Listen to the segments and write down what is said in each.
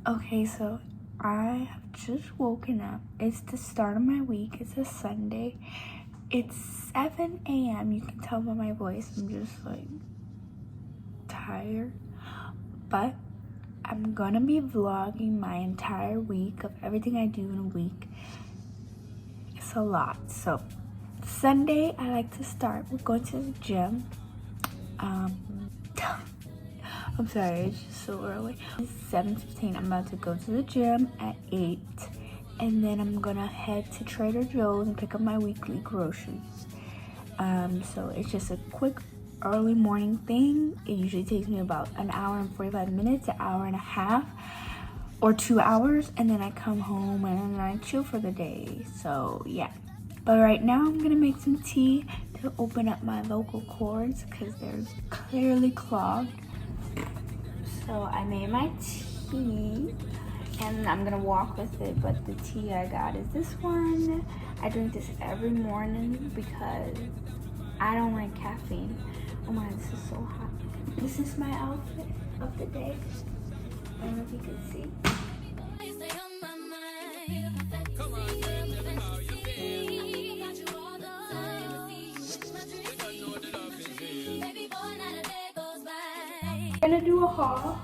Okay, so I have just woken up. It's the start of my week. It's a Sunday. It's 7 a.m. You can tell by my voice. I'm just like tired. But I'm gonna be vlogging my entire week of everything I do in a week. It's a lot. So Sunday, I like to start with going to the gym. I'm sorry, it's just so early. It's 7:15. I'm about to go to the gym at 8. And then I'm gonna head to Trader Joe's and pick up my weekly groceries. So it's just a quick early morning thing. It usually takes me about an hour and 45 minutes, an hour and a half, or 2 hours. And then I come home and I chill for the day. So yeah. But right now I'm gonna make some tea to open up my vocal cords because they're clearly clogged. So I made my tea and I'm gonna walk with it, but the tea I got is this one. I drink this every morning because I don't like caffeine. Oh my, this is so hot. This is my outfit of the day. I don't know if you can see. I'm gonna do a haul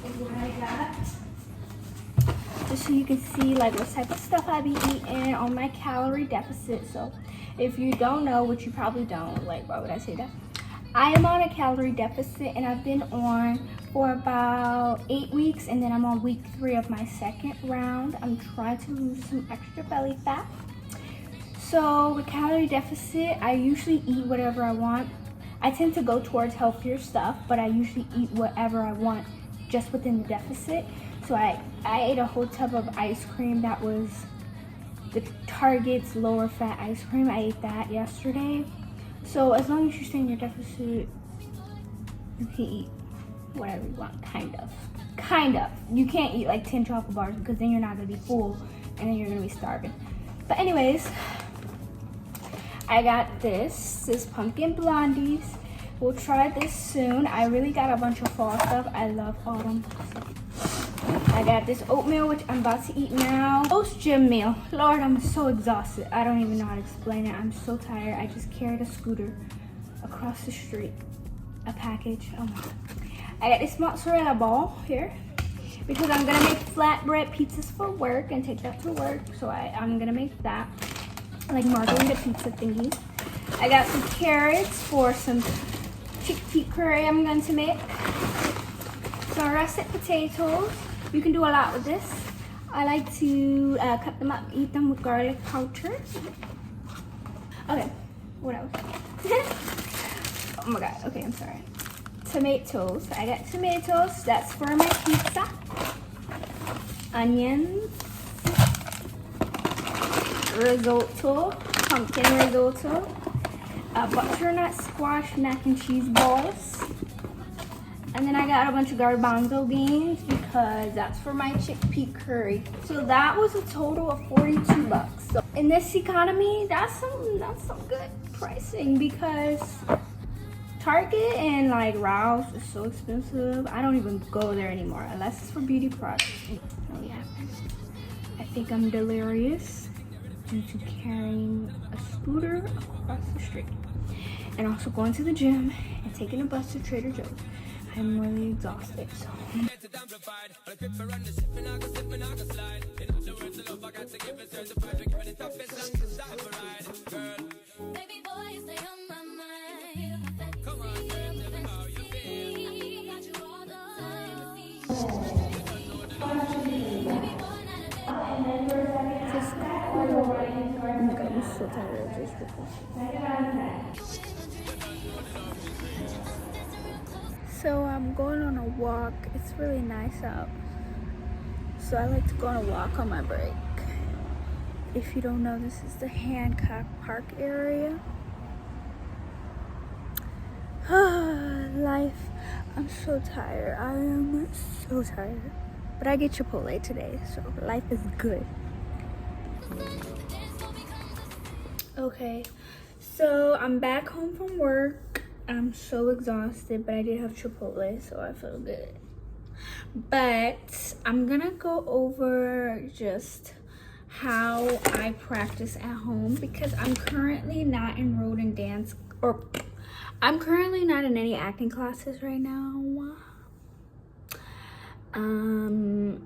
of what I got, just so you can see like what type of stuff I be eating on my calorie deficit. So if you don't know, which you probably don't, like why would I say that? I am on a calorie deficit and I've been on for about 8 weeks, and then I'm on week 3 of my second round. I'm trying to lose some extra belly fat. So with calorie deficit, I usually eat whatever I want. I tend to go towards healthier stuff, but I usually eat whatever I want just within the deficit. So I ate a whole tub of ice cream that was the Target's lower fat ice cream. I ate that yesterday. So as long as you stay in your deficit, you can eat whatever you want, kind of. You can't eat like 10 chocolate bars because then you're not gonna be full and then you're gonna be starving. But anyways, I got this pumpkin blondies. We'll try this soon. I really got a bunch of fall stuff. I love autumn. I got this oatmeal, which I'm about to eat now. Post gym meal. Lord, I'm so exhausted. I don't even know how to explain it. I'm so tired. I just carried a scooter across the street. A package. Oh my God. I got this mozzarella ball here because I'm gonna make flatbread pizzas for work and take that to work. So I'm gonna make that, like margarita pizza thingies. I got some carrots for some chickpea curry I'm going to make. Some russet potatoes. You can do a lot with this. I like to cut them up, eat them with garlic powder. Okay, what else? Oh my God, okay, I'm sorry. Tomatoes. I got tomatoes. That's for my pizza. Onions. Risotto, pumpkin risotto, butternut squash mac and cheese balls, and then I got a bunch of garbanzo beans because that's for my chickpea curry. So that was a total of 42 bucks. So in this economy, that's some good pricing because Target and like Rouse is so expensive. I don't even go there anymore unless it's for beauty products. Oh yeah, I think I'm delirious due to carrying a scooter across the street and also going to the gym and taking a bus to Trader Joe's. I'm really exhausted, so. I'm so tired of this. So I'm going on a walk. It's really nice out. So I like to go on a walk on my break. If you don't know, this is the Hancock Park area. Life. I'm so tired. I am so tired. But I get Chipotle today, so life is good. Okay, so I'm back home from work. I'm so exhausted, but I did have Chipotle, so I feel good. but I'm gonna go over just how I practice at home because I'm currently not enrolled in dance, or I'm currently not in any acting classes right now.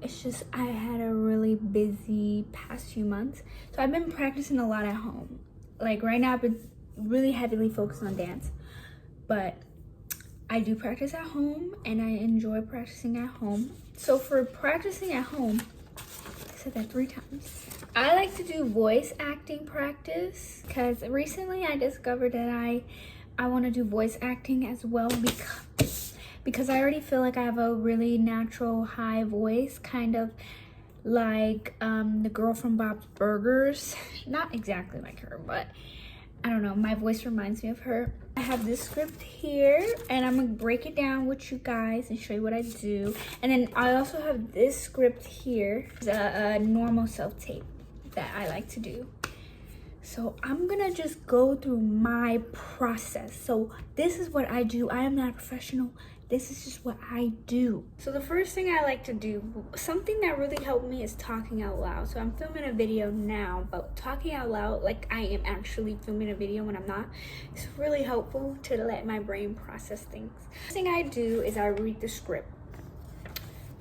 It's just I had a really busy past few months, so I've been practicing a lot at home. Like right now I've been really heavily focused on dance, but I do practice at home and I enjoy practicing at home. So for practicing at home, I said that 3 times. I like to do voice acting practice because recently I discovered that I want to do voice acting as well because I already feel like I have a really natural high voice, kind of like the girl from Bob's Burgers. Not exactly like her, but I don't know, my voice reminds me of her. I have this script here and I'm gonna break it down with you guys and show you what I do. And then I also have this script here, a normal self-tape that I like to do. So I'm gonna just go through my process. So this is what I do. I am not a professional. This is just what I do. So the first thing I like to do, something that really helped me, is talking out loud. So I'm filming a video now, but talking out loud, like I am actually filming a video when I'm not, it's really helpful to let my brain process things. The first thing I do is I read the script.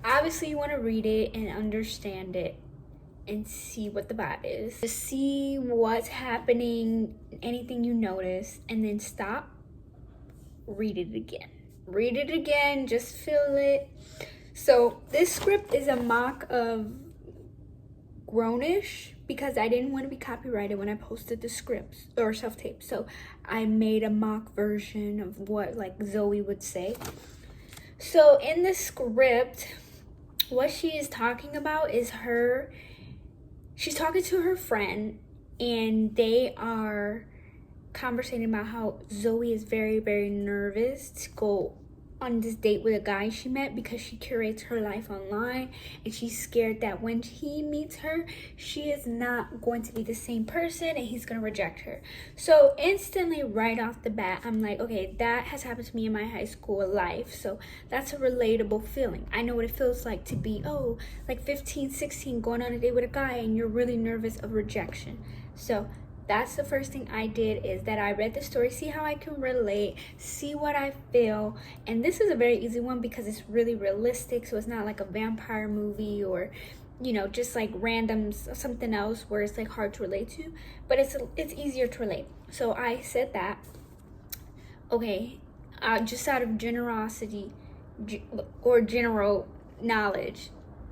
Obviously you wanna read it and understand it and see what the vibe is. To see what's happening, anything you notice, and then stop, read it again. Read it again, just feel it. So this script is a mock of Grownish because I didn't want to be copyrighted when I posted the scripts or self-tape. So I made a mock version of what like Zoe would say. So in the script, what she is talking about is she's talking to her friend and they are conversating about how Zoe is very, very nervous to go on this date with a guy she met because she curates her life online and she's scared that when he meets her, she is not going to be the same person and he's going to reject her. So instantly, right off the bat, I'm like, okay, that has happened to me in my high school life. So that's a relatable feeling. I know what it feels like to be, like 15, 16, going on a date with a guy and you're really nervous of rejection. So that's the first thing I did, is that I read the story, see how I can relate, see what I feel. And this is a very easy one because it's really realistic. So it's not like a vampire movie or, you know, just like random something else where it's like hard to relate to, but it's easier to relate. So I said that, okay, just out of generosity or general knowledge,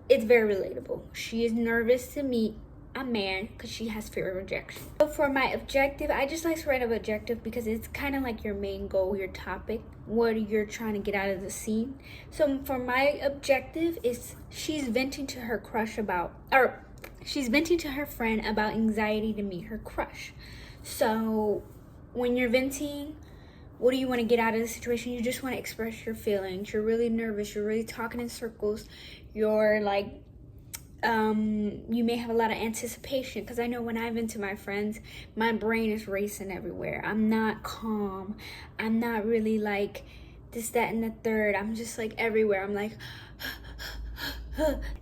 it's very relatable. She is nervous to meet a man because she has fear of rejection. So for my objective, I just like to write an objective because it's kind of like your main goal, your topic, what you're trying to get out of the scene. So for my objective is she's venting to her crush about, or she's venting to her friend about anxiety to meet her crush. So when you're venting, what do you want to get out of the situation? You just want to express your feelings. You're really nervous. You're really talking in circles. You're like, you may have a lot of anticipation, because I know when I vent to my friends, my brain is racing everywhere. I'm not calm. I'm not really like this, that, and the third. I'm just like everywhere. I'm like,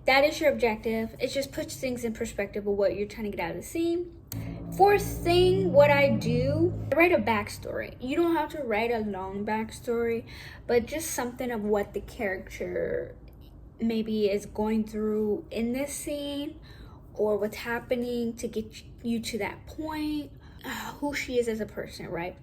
that is your objective. It just puts things in perspective of what you're trying to get out of the scene. Fourth thing, what I do, I write a backstory. You don't have to write a long backstory, but just something of what the character maybe is going through in this scene, or what's happening to get you to that point, who she is as a person, right?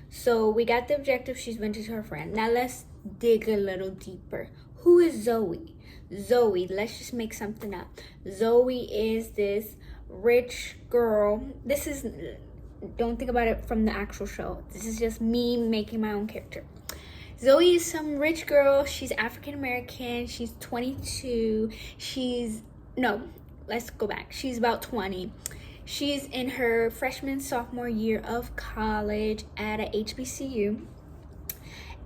So we got the objective, she's venting to her friend. Now let's dig a little deeper. Who is Zoe? Zoe, let's just make something up. Zoe is this rich girl. Don't think about it from the actual show. This is just me making my own character. Zoe is some rich girl. She's African American. She's 22. Let's go back. She's about 20. She's in her freshman, sophomore year of college at a HBCU.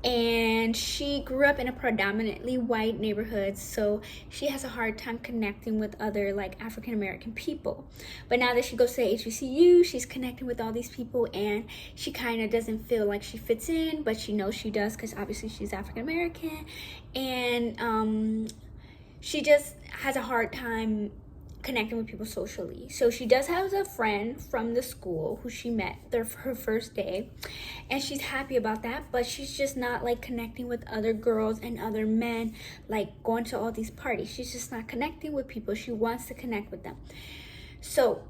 And she grew up in a predominantly white neighborhood, so she has a hard time connecting with other like African American people. But now that she goes to HBCU, she's connecting with all these people, and she kind of doesn't feel like she fits in, but she knows she does because obviously she's African American. And she just has a hard time connecting with people socially. So she does have a friend from the school who she met her first day, and she's happy about that, but she's just not like connecting with other girls and other men, like going to all these parties. She's just not connecting with people. She wants to connect with them. So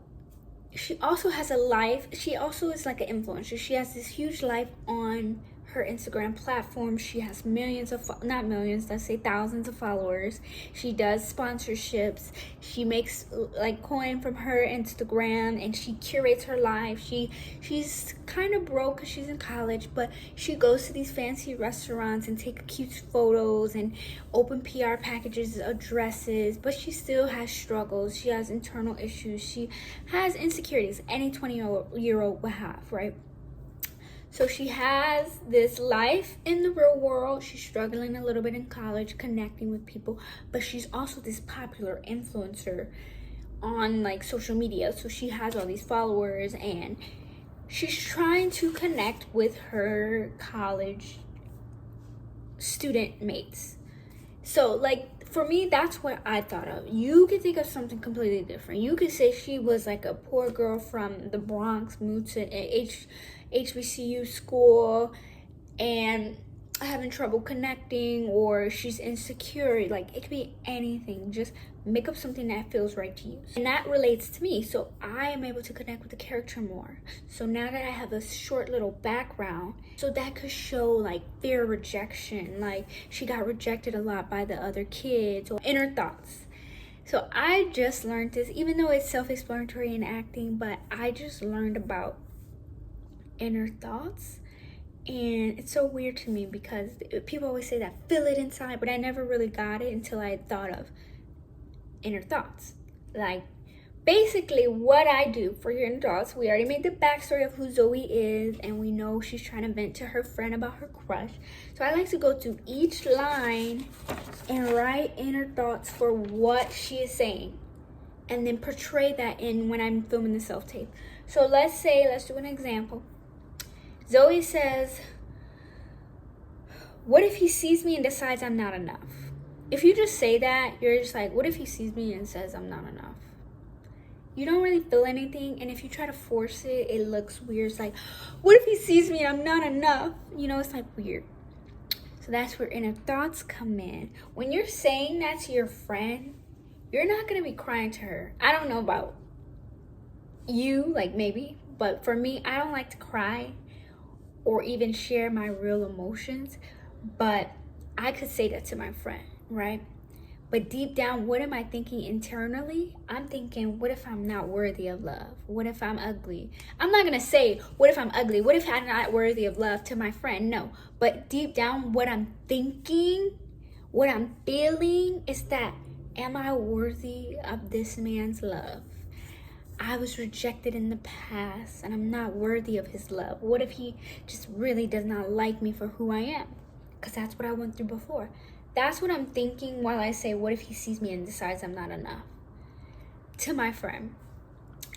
she also has a life. She also is like an influencer. She has this huge life on her Instagram platform. She has millions of, not millions, let's say thousands of followers. She does sponsorships. She makes like coin from her Instagram, and she curates her life. She's kind of broke because she's in college, but she goes to these fancy restaurants and take cute photos and open PR packages of dresses, but she still has struggles. She has internal issues. She has insecurities any 20-year-old would have, right? So she has this life in the real world. She's struggling a little bit in college, connecting with people, but she's also this popular influencer on like social media. So she has all these followers, and she's trying to connect with her college student mates. So like for me, that's what I thought of. You could think of something completely different. You could say she was like a poor girl from the Bronx, moved to HBCU school and having trouble connecting, or she's insecure. Like it could be anything. Just make up something that feels right to you, and that relates to me, so I am able to connect with the character more. So now that I have a short little background, so that could show like fear, rejection, like she got rejected a lot by the other kids, or inner thoughts. So I just learned this, even though it's self-explanatory in acting, but I just learned about inner thoughts. And it's so weird to me because people always say that feel it inside, but I never really got it until I thought of inner thoughts. Like basically what I do for your inner thoughts, we already made the backstory of who Zoe is, and we know she's trying to vent to her friend about her crush. So I like to go through each line and write inner thoughts for what she is saying, and then portray that in when I'm filming the self-tape. So let's do an example. Zoe says, what if he sees me and decides I'm not enough? If you just say that, you're just like, what if he sees me and says I'm not enough? You don't really feel anything, and if you try to force it, it looks weird. It's like, what if he sees me and I'm not enough? You know, it's like weird. So that's where inner thoughts come in. When you're saying that to your friend, you're not going to be crying to her. I don't know about you, like maybe, but for me, I don't like to cry or even share my real emotions, but I could say that to my friend, right? But deep down, what am I thinking internally? I'm thinking, what if I'm not worthy of love? What if I'm ugly? I'm not gonna say, what if I'm ugly? What if I'm not worthy of love to my friend? No, but deep down, what I'm thinking, what I'm feeling is that, am I worthy of this man's love? I was rejected in the past and I'm not worthy of his love. What if he just really does not like me for who I am? Because that's what I went through before. That's what I'm thinking while I say, what if he sees me and decides I'm not enough? To my friend.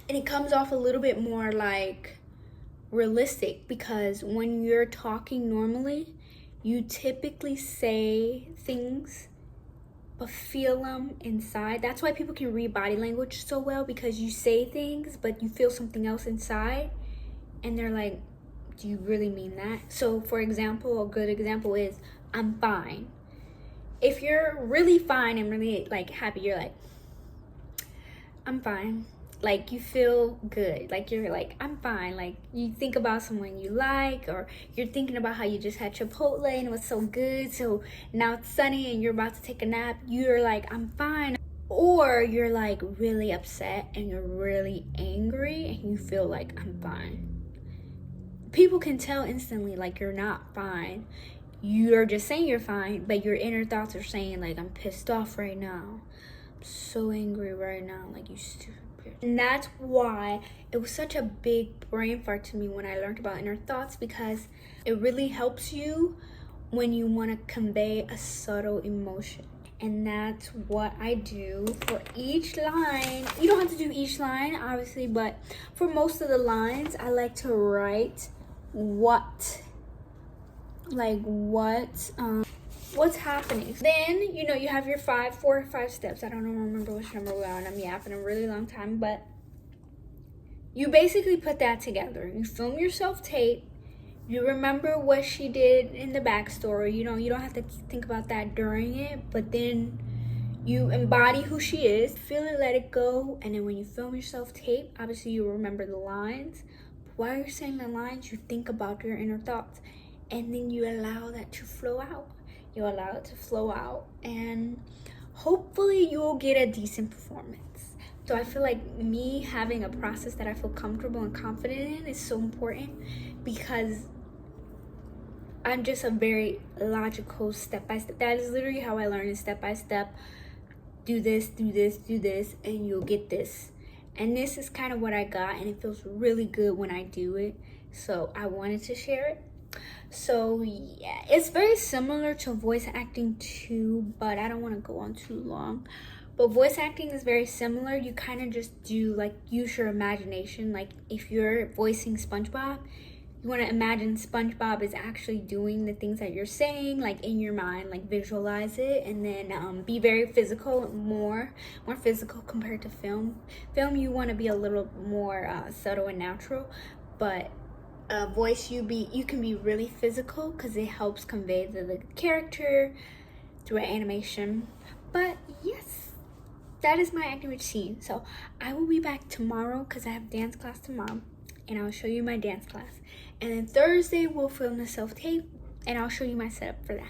And it comes off a little bit more like realistic, because when you're talking normally, you typically say things but feel them inside. That's why people can read body language so well, because you say things but you feel something else inside, and they're like, do you really mean that? So for example, a good example is, I'm fine. If you're really fine and really like happy, you're like, I'm fine. Like you feel good, like you're like, I'm fine. Like you think about someone you like, or you're thinking about how you just had Chipotle and it was so good, so now it's sunny and you're about to take a nap. You're like, I'm fine. Or you're like really upset and you're really angry and you feel like, I'm fine. People can tell instantly like you're not fine. You're just saying you're fine, but your inner thoughts are saying like, I'm pissed off right now, I'm so angry right now, like you stupid. And that's why it was such a big brain fart to me when I learned about inner thoughts, because it really helps you when you want to convey a subtle emotion. And that's what I do for each line. You don't have to do each line, obviously, but for most of the lines, I like to write what what's happening. Then, you know, you have your 4 or 5 steps. I don't remember which number we're on. I'm yapping a really long time, but you basically put that together. You film your self-tape. You remember what she did in the backstory. You know, you don't have to think about that during it, but then you embody who she is, feel it, let it go, and then when you film your self-tape, obviously you remember the lines. But while you're saying the lines, you think about your inner thoughts, and then you allow that to flow out. You allow it to flow out, and hopefully you'll get a decent performance. So I feel like me having a process that I feel comfortable and confident in is so important, because I'm just a very logical step-by-step. That is literally how I learn, is step-by-step. Do this, do this, do this, and you'll get this. And this is kind of what I got, and it feels really good when I do it. So I wanted to share it. So yeah, it's very similar to voice acting too, but I don't want to go on too long. But voice acting is very similar. You kind of just do, like, use your imagination. Like, if you're voicing SpongeBob, you want to imagine SpongeBob is actually doing the things that you're saying, like, in your mind, like, visualize it, and then be very physical, more physical compared to film. Film, you want to be a little more subtle and natural, but voice, you can be really physical, because it helps convey the character through an animation. But yes, that is my acting routine. So I will be back tomorrow, because I have dance class tomorrow, and I'll show you my dance class. And then Thursday we'll film the self-tape, and I'll show you my setup for that.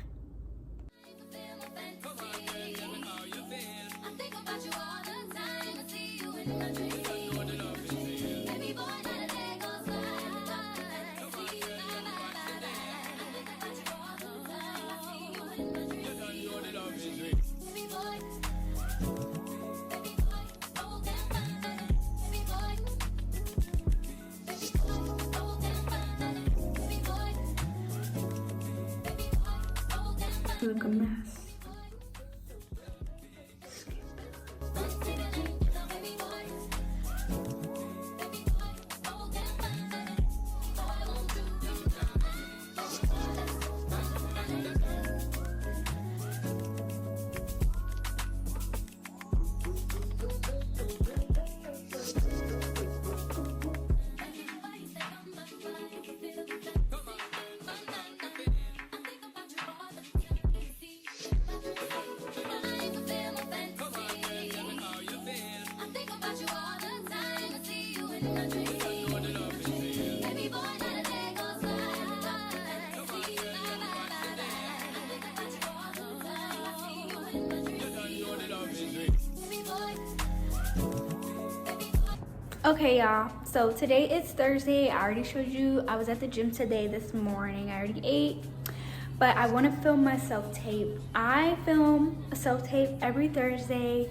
Look a mess. Okay, y'all, so today is Thursday. I already showed you I was at the gym today this morning. I already ate, but I want to film my self-tape. I film a self-tape every Thursday,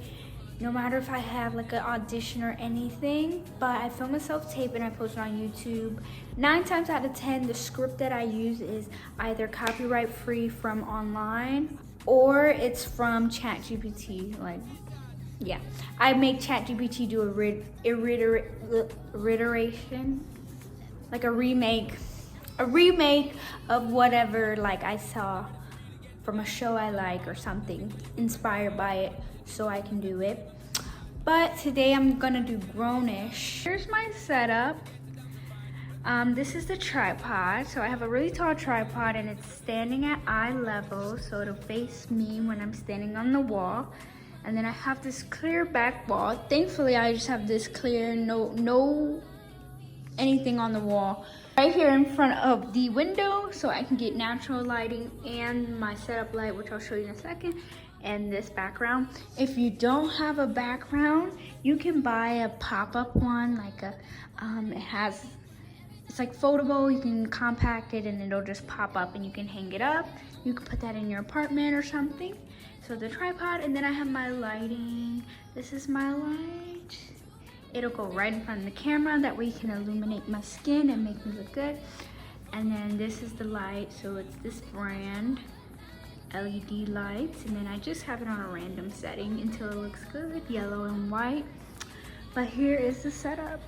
no matter if I have like an audition or anything, but I film a self-tape and I post it on YouTube. 9 times out of 10, the script that I use is either copyright free from online, or it's from ChatGPT. Like, yeah, I make ChatGPT do iteration, like a remake of whatever, like, I saw from a show I like or something, inspired by it, so I can do it. But today I'm gonna do Grownish. Here's my setup. This is the tripod. So I have a really tall tripod, and it's standing at eye level, so it'll face me when I'm standing on the wall. And then I have this clear back wall. Thankfully, I just have this clear, no anything on the wall. Right here in front of the window, so I can get natural lighting, and my setup light, which I'll show you in a second, and this background. If you don't have a background, you can buy a pop-up one, like a, it's like foldable. You can compact it and it'll just pop up and you can hang it up. You can put that in your apartment or something. So the tripod, and then I have my lighting. This is my light. It'll go right in front of the camera, that way you can illuminate my skin and make me look good. And then this is the light, so it's this brand, LED lights, and then I just have it on a random setting until it looks good, yellow and white. But here is the setup.